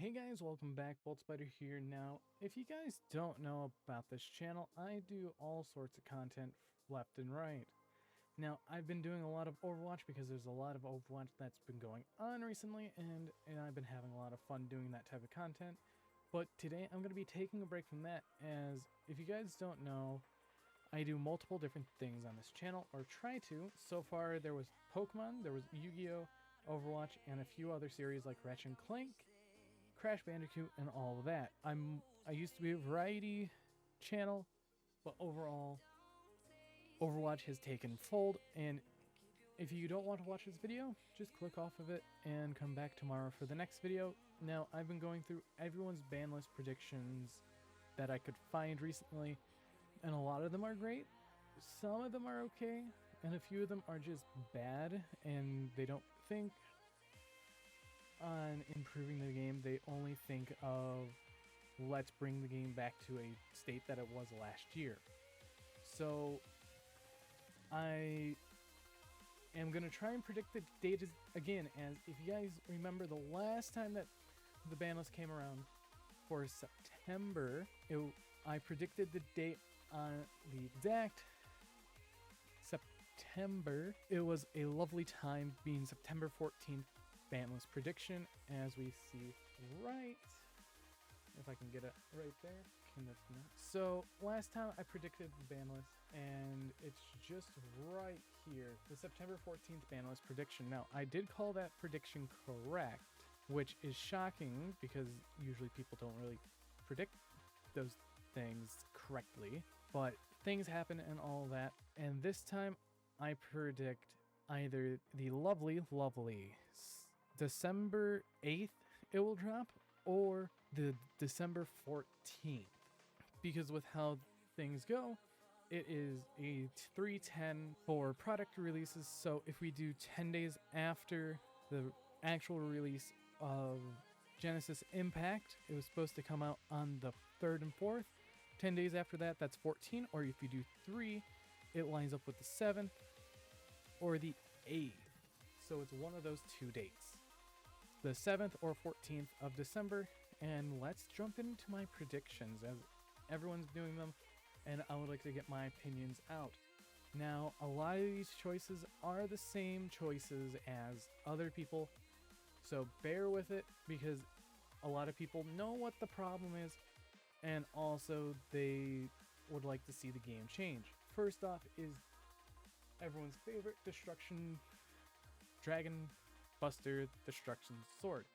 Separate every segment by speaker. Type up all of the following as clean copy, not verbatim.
Speaker 1: Hey guys, welcome back. Bolt Spider here. Now, if you guys don't know about this channel, I do all sorts of content left and right. Now, I've been doing a lot of Overwatch because there's a lot of Overwatch that's been going on recently, and I've been having a lot of fun doing that type of content. But today, I'm going to be taking a break from that, as if you guys don't know, I do multiple different things on this channel, or try to. So far, there was Pokemon, there was Yu-Gi-Oh!, Overwatch, and a few other series like Ratchet and Clank, Crash Bandicoot, and all of that. I used to be a variety channel, but overall, Overwatch has taken fold, and if you don't want to watch this video, just click off of it and come back tomorrow for the next video. Now, I've been going through everyone's ban list predictions that I could find recently, and a lot of them are great, some of them are okay, and a few of them are just bad, and they don't think on improving the game. They only think of, let's bring the game back to a state that it was last year. So I am going to try and predict the date again, as if you guys remember the last time that the ban list came around for September, I predicted the date on the exact September. It was a lovely time, being September 14th ban list prediction, as we see right, if I can get it right there. So last time I predicted the ban list, and it's just right here, the September 14th ban list prediction. Now, I did call that prediction correct, which is shocking because usually people don't really predict those things correctly, but things happen and all that. And this time I predict either the lovely December 8th it will drop, or the December 14th, because with how things go, it is a 3/10 for product releases. So if we do 10 days after the actual release of Genesis Impact, it was supposed to come out on the 3rd and 4th. 10 days after that, that's 14, or if you do 3, it lines up with the 7th or the 8th. So it's one of those two dates, the 7th or 14th of December. And let's jump into my predictions, as everyone's doing them, and I would like to get my opinions out. Now, a lot of these choices are the same choices as other people, so bear with it, because a lot of people know what the problem is, and also they would like to see the game change. First off is everyone's favorite Dragon Buster Destruction Sword.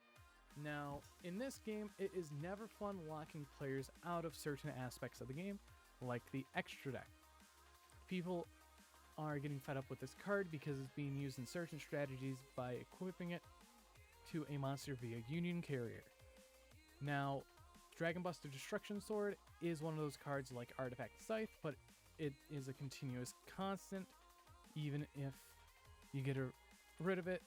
Speaker 1: Now, in this game, it is never fun locking players out of certain aspects of the game, like the extra deck. People are getting fed up with this card because it's being used in certain strategies by equipping it to a monster via Union Carrier. Now, Dragon Buster Destruction Sword is one of those cards like Artifact Scythe, but it is a continuous constant. Even if you get rid of it,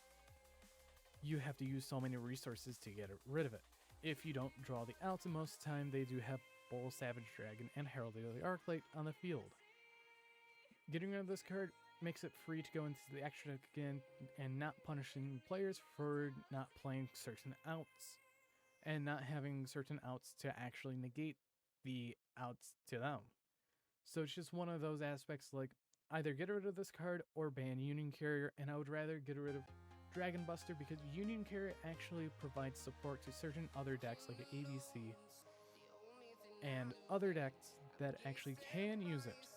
Speaker 1: you have to use so many resources to get rid of it. If you don't draw the outs, and most of the time they do have Bull, Savage Dragon, and Herald of the Arclight on the field. Getting rid of this card makes it free to go into the extra deck again, and not punishing players for not playing certain outs, and not having certain outs to actually negate the outs to them. So it's just one of those aspects, like, either get rid of this card or ban Union Carrier, and I would rather get rid of Dragon Buster because Union Carrier actually provides support to certain other decks like ABC and other decks that actually can use it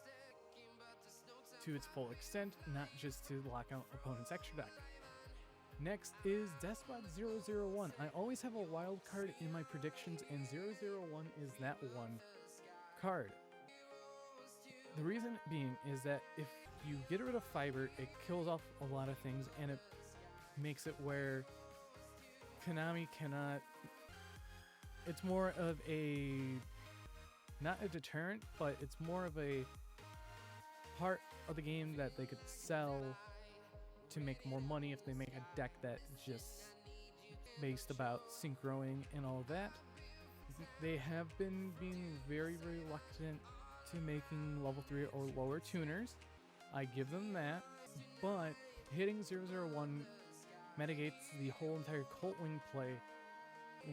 Speaker 1: to its full extent, not just to lock out opponent's extra deck. Next is Despot 001. I always have a wild card in my predictions, and 001 is that one card. The reason being is that if you get rid of Fiber, it kills off a lot of things, and it makes it where Konami cannot... It's more of a... not a deterrent, but it's more of a part of the game that they could sell to make more money if they make a deck that just based about synchroing and all of that. They have been being very reluctant to making level 3 or lower tuners. I give them that, but hitting 001 mitigates the whole entire Cult Wing play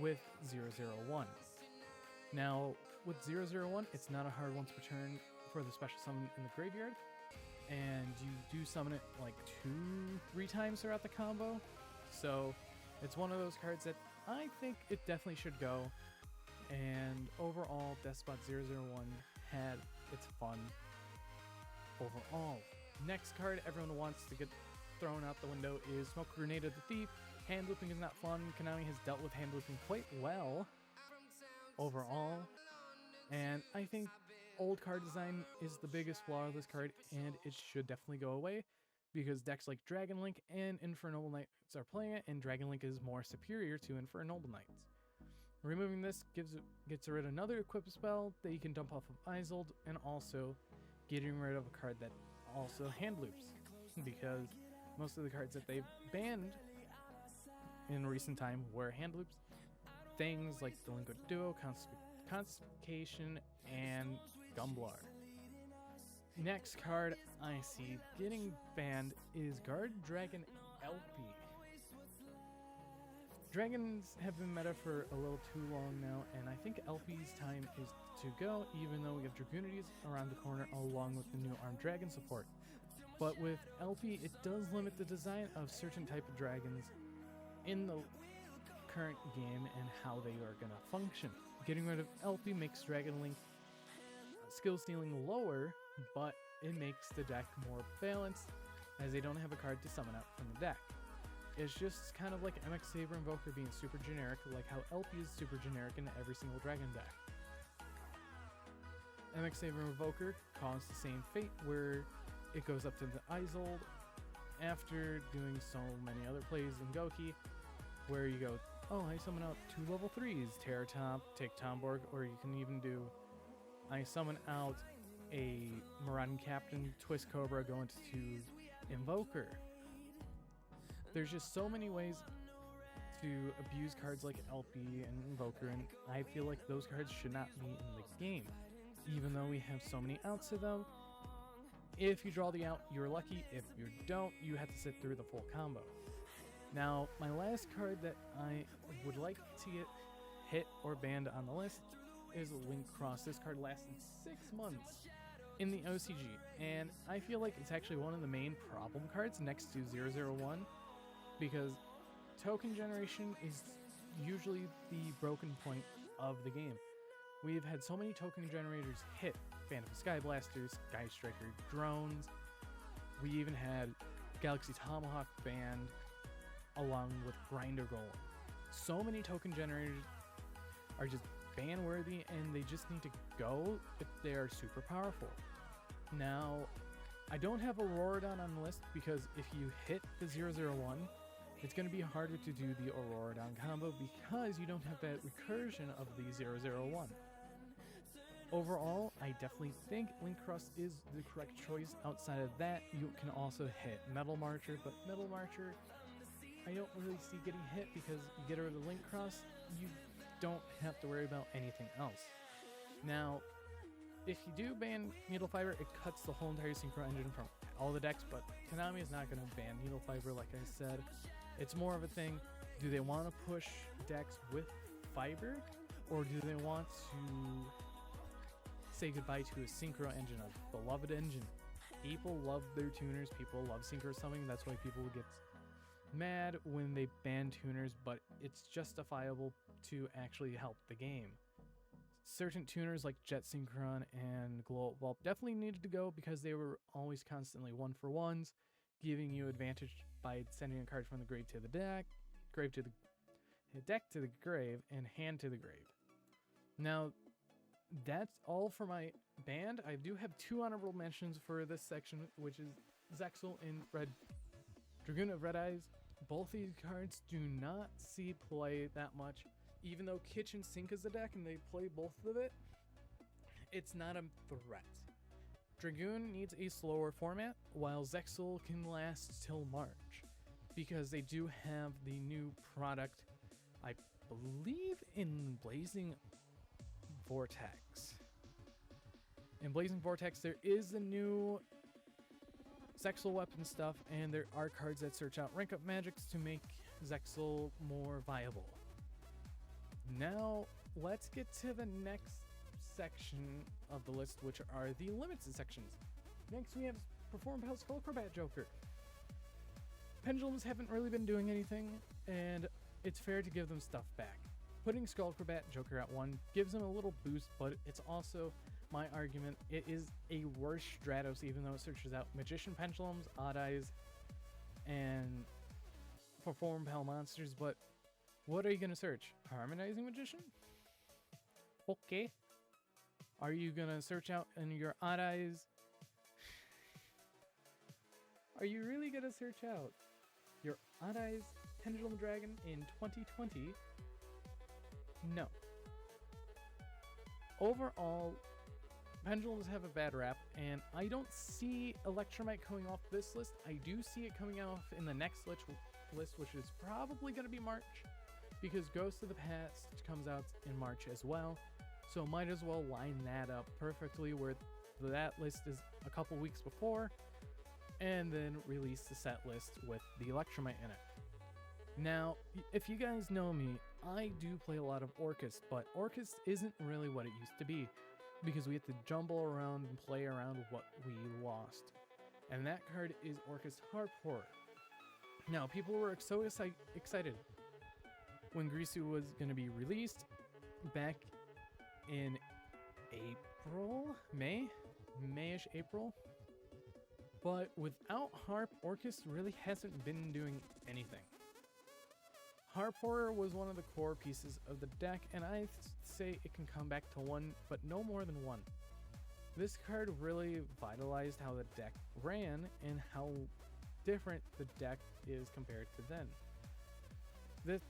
Speaker 1: with 001. Now, with 001, it's not a hard once per turn for the special summon in the graveyard, and you do summon it like 2-3 times throughout the combo, so it's one of those cards that I think it definitely should go. And overall, Despot 001 had its fun overall. Next card everyone wants to get thrown out the window is Smoke Grenade of the Thief. Hand looping is not fun. Konami has dealt with hand looping quite well overall, and I think old card design is the biggest flaw of this card, and it should definitely go away because decks like Dragon Link and Infernal Knights are playing it, and Dragon Link is more superior to Infernal Knights. Removing this gets rid of another equip spell that you can dump off of Isolde, and also getting rid of a card that also hand loops, because most of the cards that they've banned in recent time were hand loops. Things like Delinquent Duo, Constication, and Gumblar. Next card I see getting banned is Guard Dragon LP. Dragons have been meta for a little too long now, and I think LP's time is to go, even though we have Dragoonities around the corner along with the new Armed Dragon support. But with LP, it does limit the design of certain type of dragons in the current game and how they are going to function. Getting rid of LP makes Dragon Link skill ceiling lower, but it makes the deck more balanced as they don't have a card to summon out from the deck. It's just kind of like MX Saber Invoker being super generic, like how LP is super generic in every single dragon deck. MX Saber Invoker caused the same fate where it goes up to the Isolde after doing so many other plays in Goki, where you go, oh, I summon out 2 level 3s, Terra Top, take Tomborg, or you can even do, I summon out a Marauding Captain, Twist Cobra, go into Invoker. There's just so many ways to abuse cards like LP and Invoker, and I feel like those cards should not be in the game. Even though we have so many outs to them, if you draw the out, you're lucky. If you don't, you have to sit through the full combo. Now, my last card that I would like to get hit or banned on the list is Link Cross. This card lasted 6 months in the OCG, and I feel like it's actually one of the main problem cards next to 001, because token generation is usually the broken point of the game. We've had so many token generators hit. Phantom Sky Blasters, Sky Striker, drones. We even had Galaxy Tomahawk banned along with Grinder Golem. So many token generators are just ban worthy, and they just need to go if they are super powerful. Now, I don't have Auroradon on the list because if you hit the 001, it's going to be harder to do the Auroradon combo because you don't have that recursion of the 001. Overall, I definitely think Link Cross is the correct choice. Outside of that, you can also hit Metal Marcher, but Metal Marcher, I don't really see getting hit because you get rid of the Link Cross, you don't have to worry about anything else. Now, if you do ban Needle Fiber, it cuts the whole entire Synchro engine from all the decks, but Konami is not going to ban Needle Fiber, like I said. It's more of a thing, do they want to push decks with Fiber, or do they want to say goodbye to a Synchro engine, a beloved engine? People love their tuners, people love Synchro summoning, that's why people get mad when they ban tuners, but it's justifiable to actually help the game. Certain tuners like Jet Synchron and Glow Bulb definitely needed to go because they were always constantly 1-for-1s, giving you advantage by sending a card from the grave to the deck, deck to the grave, and hand to the grave. Now, that's all for my band. I do have 2 honorable mentions for this section, which is Zexal and Dragoon of Red Eyes. Both these cards do not see play that much. Even though Kitchen Sink is a deck and they play both of it, it's not a threat. Dragoon needs a slower format, while Zexal can last till March, because they do have the new product, I believe, in Blazing Vortex. In Blazing Vortex, there is the new Zexal weapon stuff, and there are cards that search out rank up magics to make Zexal more viable. Now, let's get to the next section of the list, which are the limited sections. Next, we have Perform Pal Skull Acrobat Joker. Pendulums haven't really been doing anything, and it's fair to give them stuff back. Putting Skull Acrobat Joker at 1 gives them a little boost, but it's also my argument. It is a worse Stratos, even though it searches out Magician Pendulums, Odd Eyes, and Perform Pal monsters, but what are you going to search? Harmonizing Magician? Okay. Are you going to search out in your Odd Eyes? Are you really going to search out your Odd Eyes Pendulum Dragon in 2020? No. Overall, pendulums have a bad rap, and I don't see Electromite coming off this list. I do see it coming off in the next list, which is probably going to be March, because Ghost of the Past comes out in March as well. So might as well line that up perfectly where that list is a couple weeks before, and then release the set list with the Electromite in it. Now, if you guys know me, I do play a lot of Orcust, but Orcust isn't really what it used to be, because we had to jumble around and play around with what we lost. And that card is Orcust Harp Horror. Now, people were so excited when Grisu was going to be released back in April? Mayish April? But without Harp, Orcust really hasn't been doing anything. Harp Horror was one of the core pieces of the deck, and I say it can come back to 1, but no more than 1. This card really vitalized how the deck ran and how different the deck is compared to then.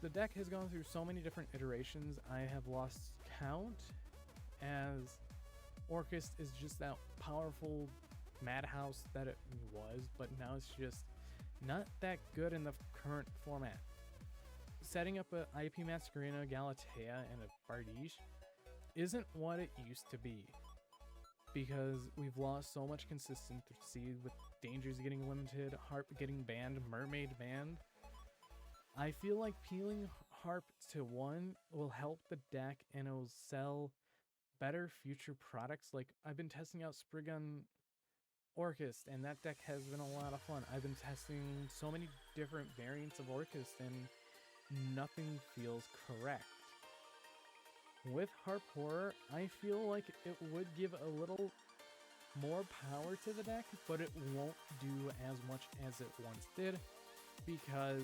Speaker 1: The deck has gone through so many different iterations, I have lost count, as Orcust is just that powerful madhouse that it was, but now it's just not that good in the current format. Setting up a IP Masquerena, Galatea, and a Bardiche isn't what it used to be, because we've lost so much consistency with Dangers getting limited, Harp getting banned, Mermaid banned. I feel like peeling Harp to 1 will help the deck, and it will sell better future products. Like, I've been testing out Spriggan Orcust, and that deck has been a lot of fun. I've been testing so many different variants of Orcust, and nothing feels correct. With Harp Horror, I feel like it would give a little more power to the deck, but it won't do as much as it once did, because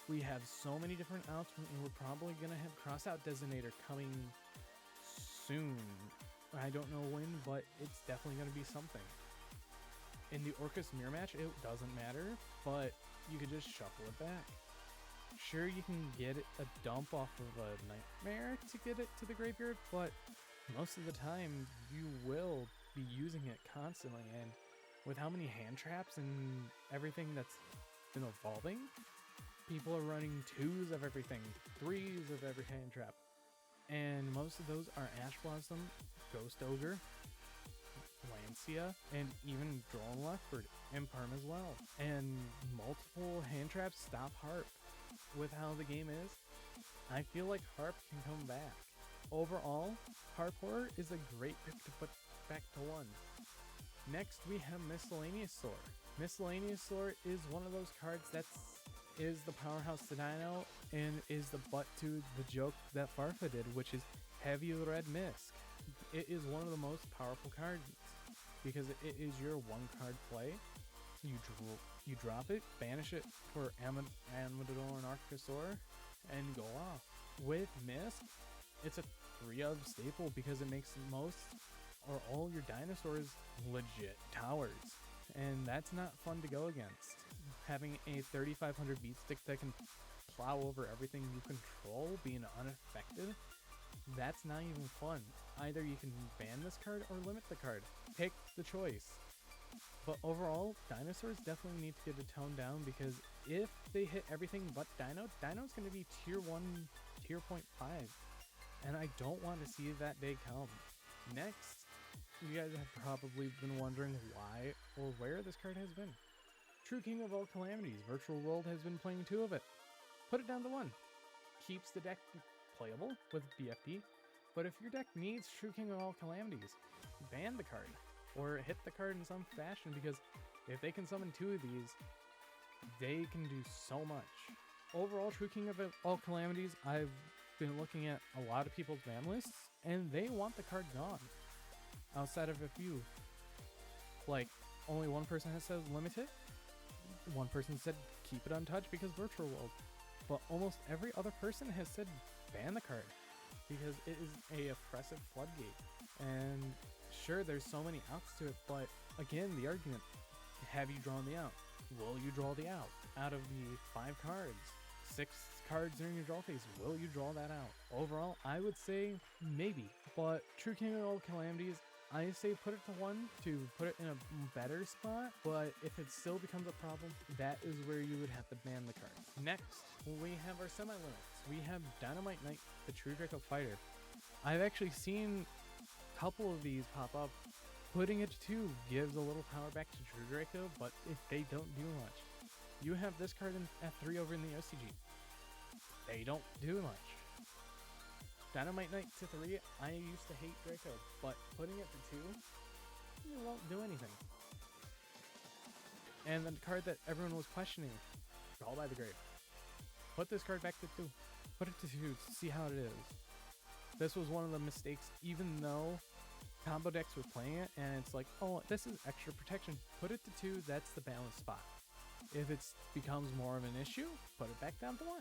Speaker 1: we have so many different outs, and we're probably going to have Crossout Designator coming soon. I don't know when, but it's definitely going to be something. In the Orcust Mirror Match, it doesn't matter, but you could just shuffle it back. Sure, you can get a dump off of a Nightmare to get it to the graveyard, but most of the time you will be using it constantly, and with how many hand traps and everything that's been evolving, people are running 2s of everything, 3s of every hand trap, and most of those are Ash Blossom, Ghost Ogre, Lancia, and even Drone Leopard, and Perm as well. And multiple hand traps stop Harp. With how the game is, I feel like Harp can come back. Overall, Harp Horror is a great pick to put back to 1. Next, we have Miscellaneous Sword. Miscellaneous Sword is one of those cards that is the powerhouse to Dino, and is the butt to the joke that Farfa did, which is Heavy Red Mist. It is one of the most powerful cards, because it is your 1-card play. You drop it, banish it for Amador and Archosaur, and go off. With Mist, it's a 3-of staple because it makes most or all your dinosaurs legit towers, and that's not fun to go against. Having a 3500 beat stick that can plow over everything you control being unaffected, that's not even fun. Either you can ban this card or limit the card. Pick the choice. But overall, dinosaurs definitely need to get a tone down, because if they hit everything but Dino's going to be tier 1, tier 0.5. And I don't want to see that day come. Next, you guys have probably been wondering why or where this card has been. True King of all calamities, Virtual World has been playing 2 of it. Put it down to 1. Keeps the deck playable with BFD, but if your deck needs True King of all Calamities, ban the card, or hit the card in some fashion, because if they can summon 2 of these, they can do so much. Overall, True King of all Calamities, I've been looking at a lot of people's ban lists, and they want the card gone. Outside of a few. Like, only one person has said limit it, one person said keep it untouched because Virtual World, but almost every other person has said ban the card because it is a oppressive floodgate. And sure, there's so many outs to it, but again, the argument, have you drawn the out? Will you draw the out? Out of the 5 cards, 6 cards during your draw phase, will you draw that out? Overall, I would say maybe, but True King of all Calamities, I say put it to 1 to put it in a better spot, but if it still becomes a problem, that is where you would have to ban the card. Next, we have our semi-limits. We have Dynamite Knight, the True Draco Fighter. I've actually seen a couple of these pop up. Putting it to 2 gives a little power back to True Draco, but if they don't do much. You have this card at 3 over in the OCG. They don't do much. Dynamite Knight to 3, I used to hate Draco, but putting it to 2, it won't do anything. And the card that everyone was questioning, Call by the Grave. Put this card back to 2. Put it to 2 to see how it is. This was one of the mistakes, even though combo decks were playing it, and it's like, oh, this is extra protection. Put it to 2, that's the balance spot. If it becomes more of an issue, put it back down to 1.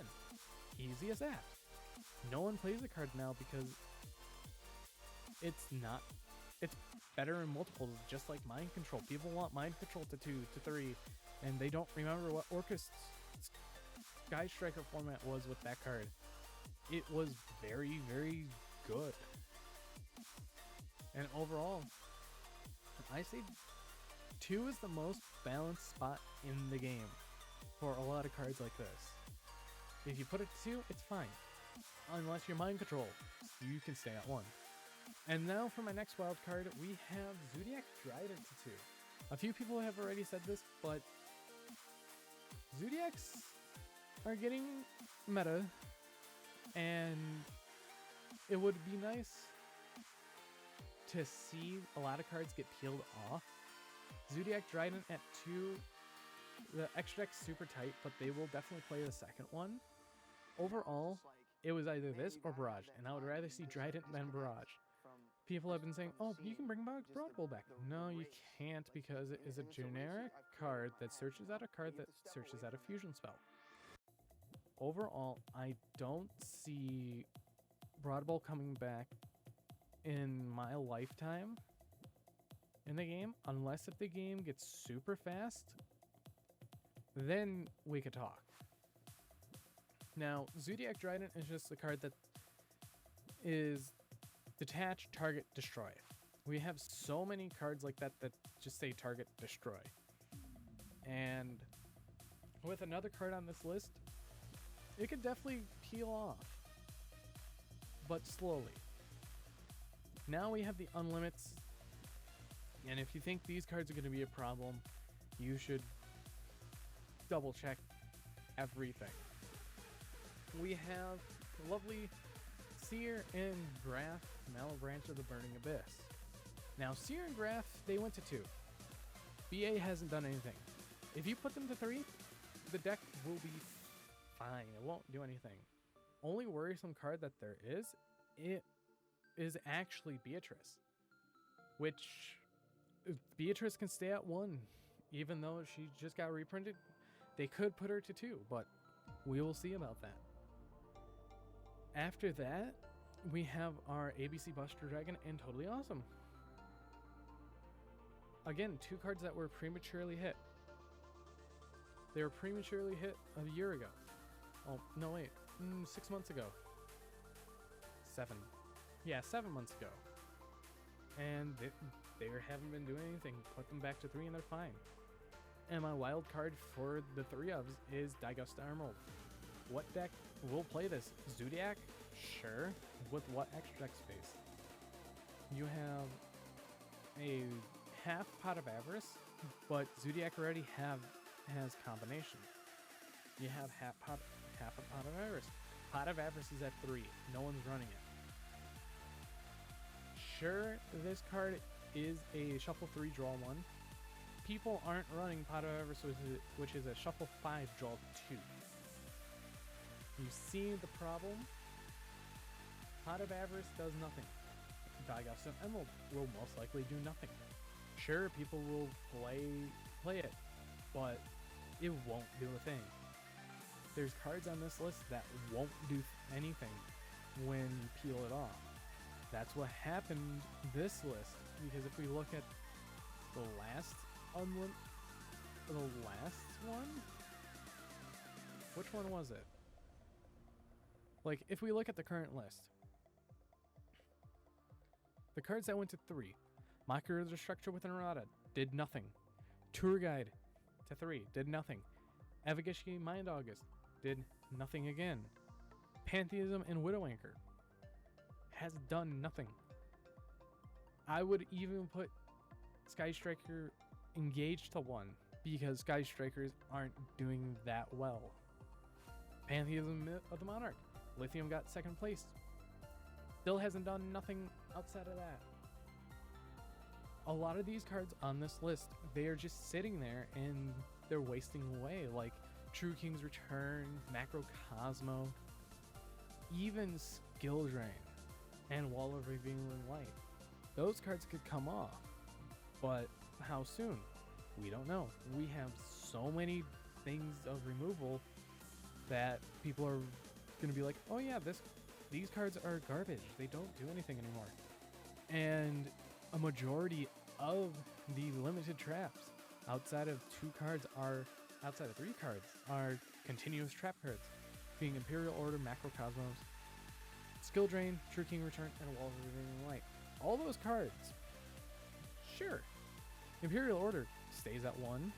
Speaker 1: Easy as that. No one plays the card now because it's better in multiples, just like Mind Control. People want Mind Control to 2, to 3, and they don't remember what Orcus Sky Striker format was with that card. It was very, very good. And overall, I say 2 is the most balanced spot in the game for a lot of cards like this. If you put it to 2, it's fine. Unless you're Mind Control, you can stay at 1. And now for my next wild card, we have Zodiac Trident to 2. A few people have already said this, but Zodiacs are getting meta, and it would be nice to see a lot of cards get peeled off. Zodiac Trident at 2, the extra deck's super tight, but they will definitely play the second one. Overall, it was either this or Barrage, and I would rather see Trident than Barrage. People have been saying, oh, you can bring Broad Bowl back. No, you can't, because it is a generic card that searches out a card that searches out a fusion spell. Overall, I don't see Broad Bowl coming back in my lifetime in the game, unless if the game gets super fast, then we could talk. Now, Zodiac Trident is just a card that is detach, target, destroy. We have so many cards like that that just say target, destroy. And with another card on this list, it could definitely peel off, but slowly. Now we have the Unlimits, and if you think these cards are going to be a problem, you should double check everything. We have lovely Seer and Graph, Mallow Branch of the Burning Abyss. Now, Seer and Graph, they went to 2. BA hasn't done anything. If you put them to 3, the deck will be fine. It won't do anything. Only worrisome card that there is, it is actually Beatrice. Which, Beatrice can stay at 1. Even though she just got reprinted, they could put her to 2, but we will see about that. After that, we have our ABC Buster Dragon and Totally Awesome. Again, 2 cards that were prematurely hit. They were prematurely hit a year ago. Oh, no wait, 6 months ago. 7. Yeah, 7 months ago. And they haven't been doing anything. Put them back to 3 and they're fine. And my wild card for the 3 ofs is Daigusta Emerald. What deck will play this? Zodiac? Sure. With what extra deck space? You have a half Pot of Avarice, but Zodiac already has combination. You have half a Pot of Avarice. Pot of Avarice is at 3. No one's running it. Sure, this card is a Shuffle 3, Draw 1. People aren't running Pot of Avarice, which is a Shuffle 5, Draw 2. You see the problem? Pot of Avarice does nothing. Daigusto Emerald will most likely do nothing. Sure, people will play it, but it won't do a thing. There's cards on this list that won't do anything when you peel it off. That's what happened this list, because if we look at the last one, which one was it? Like, if we look at the current list, the cards that went to 3, Mockery of the Structure with an Errata did nothing. Tour Guide to 3 did nothing. Avagishki Mind August did nothing again. Pantheism and Widow Anchor has done nothing. I would even put Sky Striker Engaged to 1 because Sky Strikers aren't doing that well. Pantheism of the Monarch, Lithium got 2nd place. Still hasn't done nothing outside of that. A lot of these cards on this list, they are just sitting there and they're wasting away, like True King's Return, Macrocosmo, even Skill Drain, and Wall of Revealing Light. Those cards could come off, but how soon? We don't know. We have so many things of removal that people are going to be like, oh yeah, these cards are garbage. They don't do anything anymore. And a majority of the limited traps outside of 3 cards are continuous trap cards, being Imperial Order, Macrocosmos, Skill Drain, True King Return, and Wall of Revealing Light. All those cards, sure, Imperial Order stays at 1,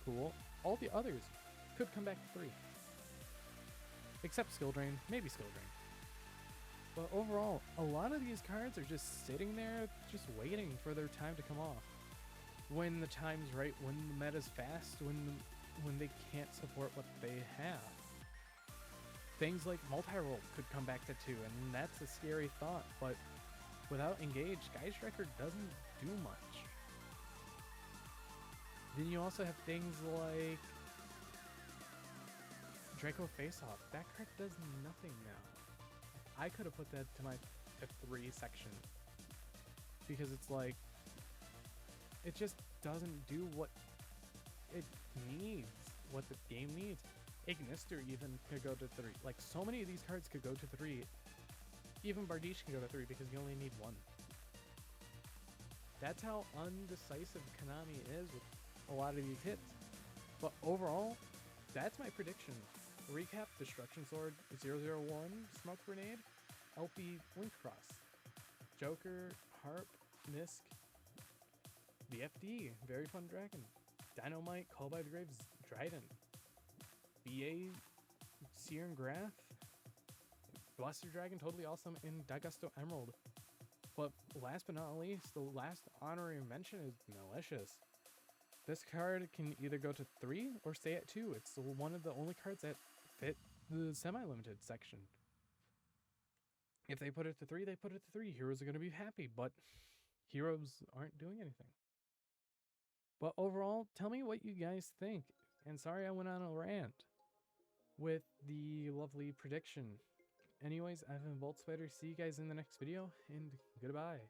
Speaker 1: cool. All the others could come back to 3, except Skill Drain, maybe Skill Drain. But overall, a lot of these cards are just sitting there, just waiting for their time to come off. When the time's right, when the meta's fast, when they can't support what they have. Things like Multi-Roll could come back to 2, and that's a scary thought, but without Engage, Sky Striker doesn't do much. Then you also have things like Draco Face-Off. That card does nothing now. I could have put that to my F3 section because it's like, it just doesn't do what it needs, what the game needs. Ignister even could go to 3. Like, so many of these cards could go to 3. Even Bardiche can go to 3 because you only need 1. That's how undecisive Konami is with a lot of these hits. But overall, that's my prediction. Recap: Destruction Sword, 001, Smoke Grenade, LP Link Cross, Joker, Harp, Nisk, the FD, Very Fun Dragon, Dynamite, Call by the Graves, Dryden, BA, Seer and Graph, Blaster Dragon, Totally Awesome, and Daigusto Emerald. But last but not least, the last honorary mention is Malicious. This card can either go to 3 or stay at 2. It's one of the only cards that fit the semi-limited section. If they put it to 3, they put it to 3. Heroes are going to be happy, but heroes aren't doing anything. But overall, tell me what you guys think. And sorry I went on a rant with the lovely prediction. Anyways, I've been Volt Spider. See you guys in the next video, and goodbye.